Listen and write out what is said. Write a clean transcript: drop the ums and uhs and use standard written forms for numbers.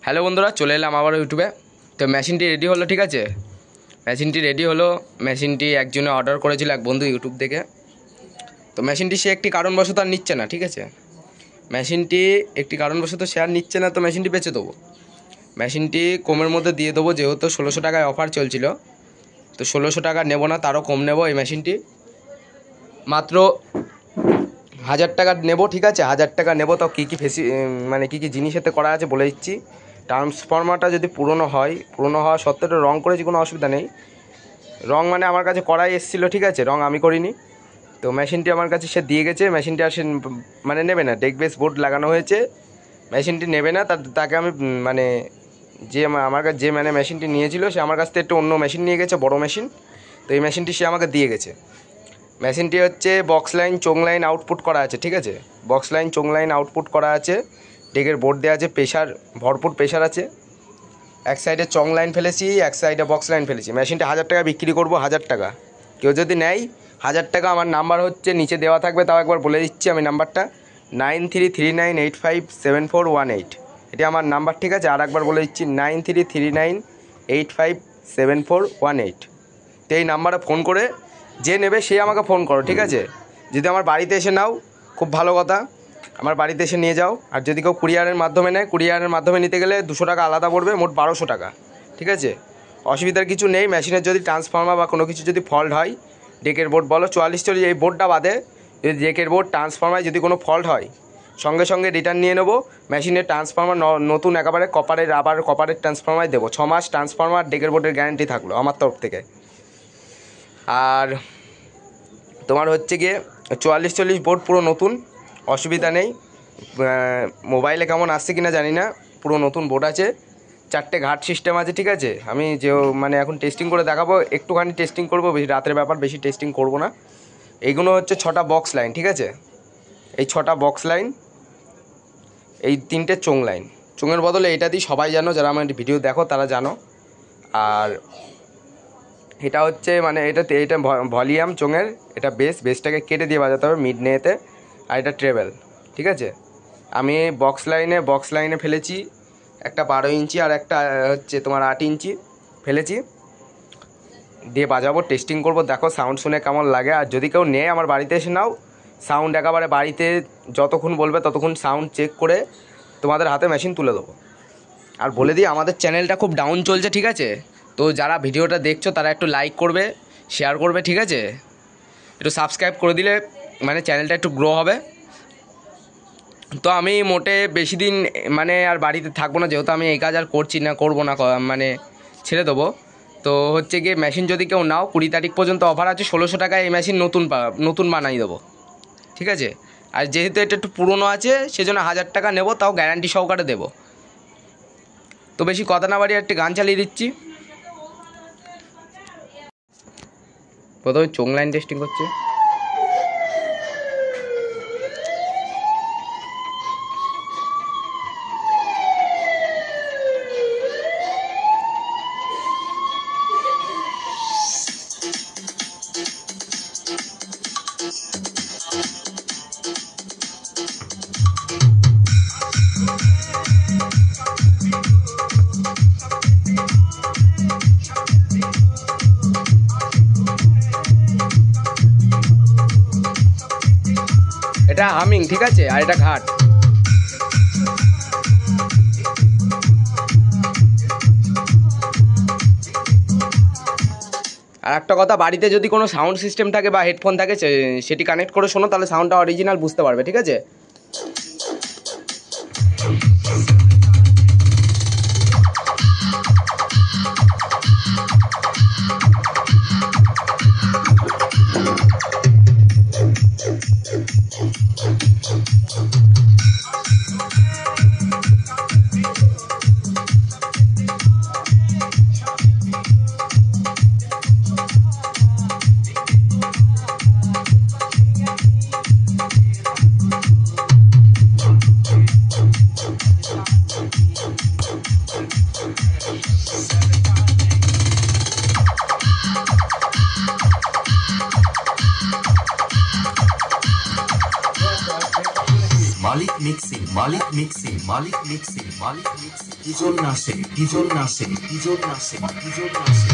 Hello বন্ধুরা, চলে এলাম আবার ইউটিউবে। তো মেশিনটি রেডি হলো, ঠিক আছে। মেশিনটি রেডি হলো। মেশিনটি একজনে অর্ডার করেছিল, এক বন্ধু ইউটিউব থেকে। তো মেশিনটি সে একটি কারণবশত আর নিচ্ছে না, ঠিক আছে। মেশিনটি একটি কারণবশত সে আর নিচ্ছে না, তো মেশিনটি বেচে দেবো। মেশিনটি কমের মধ্যে দিয়ে দেবো, যেহেতু 1600 টাকায় অফার চলছিল। তো 1600 টাকা নেবো না, তারও কম নেবো। এই মেশিনটি মাত্র 1000 টাকা নেবো, ঠিক আছে। 1000 টাকা নেবো। তো কী কী কী কী জিনিস এতে করা আছে বলে দিচ্ছি। ট্রান্সফর্মারটা যদি পুরনো হওয়া সত্ত্বেও রং করেছি, কোনো অসুবিধা নেই। রং মানে আমার কাছে করাই এসেছিলো, ঠিক আছে, রং আমি করিনি। তো মেশিনটি আমার কাছে সে দিয়ে গেছে। মেশিনটি আর সে নেবে না। ডেক বেস বোর্ড লাগানো হয়েছে, মেশিনটি নেবে না। তাকে আমি আমার কাছে যে মেশিনটি নিয়েছিল, সে আমার কাছ থেকে একটু অন্য মেশিন নিয়ে গেছে, বড় মেশিন। তো এই মেশিনটি সে আমাকে দিয়ে গেছে। মেশিনটি হচ্ছে বক্স লাইন, চোং লাইন আউটপুট করা আছে, ঠিক আছে। বক্স লাইন, চোং লাইন আউটপুট করা আছে। ডেকের বোর্ড দেওয়া আছে, প্রেশার, ভরপুর প্রেশার আছে। এক সাইডে চং লাইন ফেলেছি, এক সাইডে বক্স লাইন ফেলেছি। মেশিনটা 1000 টাকা বিক্রি করবো, 1000 টাকা। কেউ যদি নেয় 1000 টাকা। আমার নাম্বার হচ্ছে নিচে দেওয়া থাকবে, তাও একবার বলে দিচ্ছি আমি নাম্বারটা 9339857418। এটি আমার নাম্বার, ঠিক আছে। আর একবার বলে দিচ্ছি 9339857418। তো এই নাম্বারে ফোন করে যে নেবে সে আমাকে ফোন করো, ঠিক আছে। যদি আমার বাড়িতে এসে নাও, খুব ভালো কথা, আমার বাড়িতে এসে নিয়ে যাও। আর যদি কেউ কুরিয়ারের মাধ্যমে নেয়, কুরিয়ারের মাধ্যমে নিতে গেলে 200 টাকা আলাদা পড়বে, মোট 1200 টাকা, ঠিক আছে। অসুবিধার কিছু নেই। মেশিনের যদি ট্রান্সফর্মার বা কোনো কিছু যদি ফল্ট হয়, ডেকের বোর্ড বলো 4440, এই বোর্ডটা বাদে যদি ডেকের বোর্ড ট্রান্সফর্মারে যদি কোনো ফল্ট হয়, সঙ্গে সঙ্গে রিটার্ন নিয়ে নেবো। মেশিনের ট্রান্সফর্মার নতুন একেবারে কপারের ট্রান্সফর্মার দেবো। 6 মাস ট্রান্সফর্মার ডেকের বোর্ডের গ্যারান্টি থাকলো আমার তরফ থেকে। আর তোমার হচ্ছে গিয়ে 4440 বোর্ড পুরো নতুন, অসুবিধা নেই। মোবাইলে কেমন আসছে কিনা জানি না, পুরো নতুন বোর্ড আছে। 4টে ঘাট সিস্টেম আছে, ঠিক আছে। আমি এখন টেস্টিং করে দেখাবো, একটুখানি টেস্টিং করবো, বেশি রাতের ব্যাপার, বেশি টেস্টিং করব না। এইগুলো হচ্ছে 6টা বক্স লাইন, ঠিক আছে। এই 6টা বক্স লাইন, এই 3টে চোং লাইন। চোঙের বদলে এটা দিই, সবাই জানো, যারা আমার ভিডিও দেখো তারা জানো। আর এটা হচ্ছে এটা ভলিউম চোঙের, এটা বেসটাকে কেটে দিয়ে বাজাতে হবে মিড নেতে। আর এটা ট্রেবেল, ঠিক আছে। আমি বক্স লাইনে ফেলেছি একটা 12 ইঞ্চি, আর একটা হচ্ছে তোমার 8 ইঞ্চি ফেলেছি, দিয়ে বাজাবো, টেস্টিং করব, দেখো সাউন্ড শুনে কেমন লাগে। আর যদি কেউ নেয়, আমার বাড়িতে এসে নাও, সাউন্ড একেবারে বাড়িতে যতক্ষণ বলবে ততক্ষণ সাউন্ড চেক করে তোমাদের হাতে মেশিন তুলে দেবো। আর বলে দিই, আমাদের চ্যানেলটা খুব ডাউন চলছে, ঠিক আছে। তো যারা ভিডিওটা দেখছো তারা একটু লাইক করবে, শেয়ার করবে, ঠিক আছে। একটু সাবস্ক্রাইব করে দিলে চ্যানেলটা একটু গ্রো হবে। তো আমি মোটে বেশি দিন আর বাড়িতে থাকবো না, যেহেতু আমি এই কাজ আর করবো না, ছেড়ে দেবো। তো হচ্ছে গিয়ে মেশিন যদি কেউ নাও, 20 তারিখ পর্যন্ত অফার আছে। 1600 টাকায় এই মেশিন নতুন বানাই দেবো, ঠিক আছে। আর যেহেতু এটা একটু পুরনো আছে, সেজন্য 1000 টাকা নেবো, তাও গ্যারান্টি সহকারে দেবো। তো বেশি কথা না বাড়িয়ে একটি গান চালিয়ে দিচ্ছি। প্রথমে চোং লাইন টেস্টিং করছে। এটা হামিং, ঠিক আছে। আর এটা ঘাট। আর একটা কথা, বাড়িতে যদি কোনো সাউন্ড সিস্টেম থাকে বা হেডফোন থাকে, সেটি কানেক্ট করে শোনো, তাহলে সাউন্ডটা অরিজিনাল বুঝতে পারবে, ঠিক আছে। Malik mixing, Malik mixing, Malik mixing, Malik mixing. Ijon Nasin, Ijon Nasin, Ijon Nasin, Ijon Nasin.